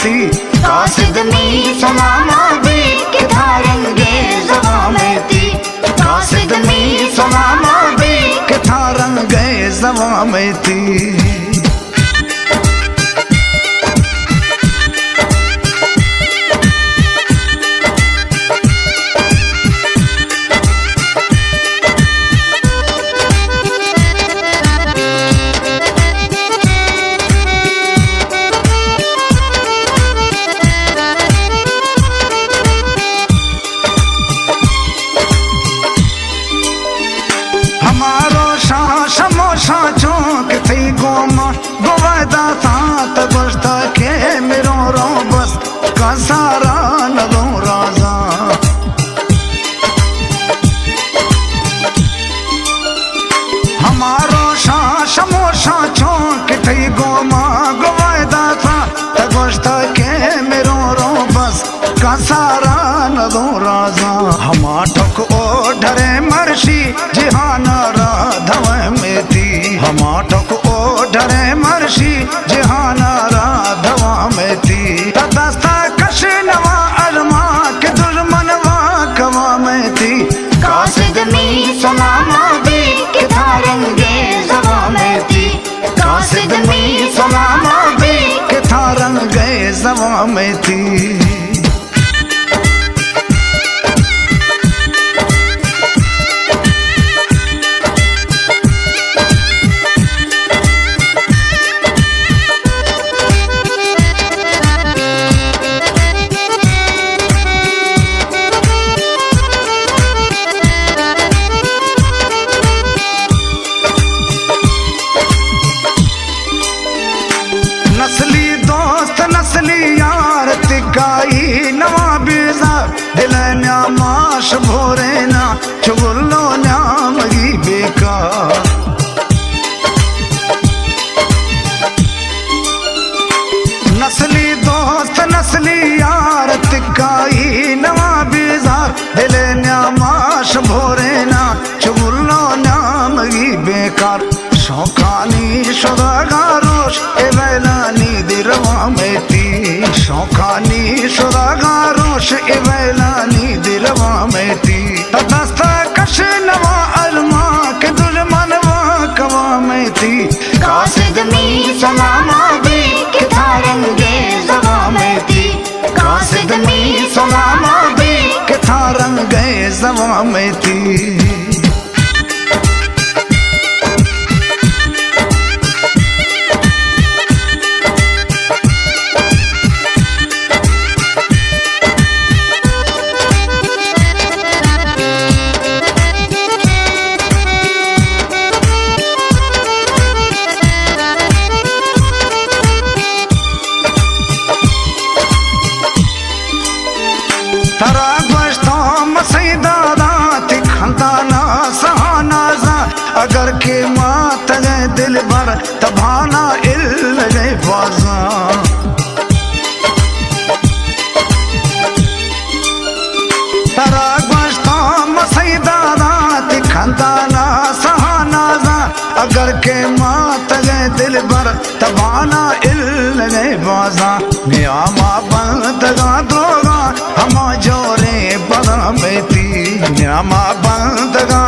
थी कासिद में सलामा दे के थारंगे जवा में थी कासिद में सलामा दे के थारंगे जवा में थी हमारो समोसा चौक थी गोमा गोवादा था तबस्ता के मेरो रो बस का सारा नदो राजा हमारो समोसा चौक थी गोमा गोवादा था तबस्ता के मेरो रो बस का सारा नदो राजा हमा ठक ओ ढरे मर्शी जिहाना राधव में थी हमा ठक ओ ढरे मर्शी जिहाना राधव में थी तदस्ता कश नवा अरमा के दुश्मनवा कवा में थी कासिद में सलामा दे के थारंगे जवा में थी कासिद में सलामा दे के थारंगे जवा में थी नस्ली दोस्त नस्ली यार तिकाई नवा बीजा दिल न्यामाश भोरे ना चुगलो न्यामगी बेकार नस्ली दोस्त नस्ली यार तिकाई नवा बीजा दिल न्यामाश भोरे ना चुगलो न्यामगी बेकार शौकानी शुदागारोश एवैलानी दिरवा में थी शौकानी शुदागारोश एवैलानी दिरवा में थी तदस्ता कश नवा अरमा के दुश्मनवा कवा में थी कासिद में सलामा दे के थारंगे जवा में थी कासिद में सलामा दे के थारंगे जवा में थी तरा गोश्तों मसीदा दाती खंदाना सहाना जा अगर के मात गए दिल भर तबाना इल गए बाजा तरा गोश्तों मसीदा दाती खंदाना सहाना जा अगर के मात गए दिल भर तबाना इल गए बाजा नियामा बंदगा दोगा हम जोरे बदा में थी न्यामा बंदगा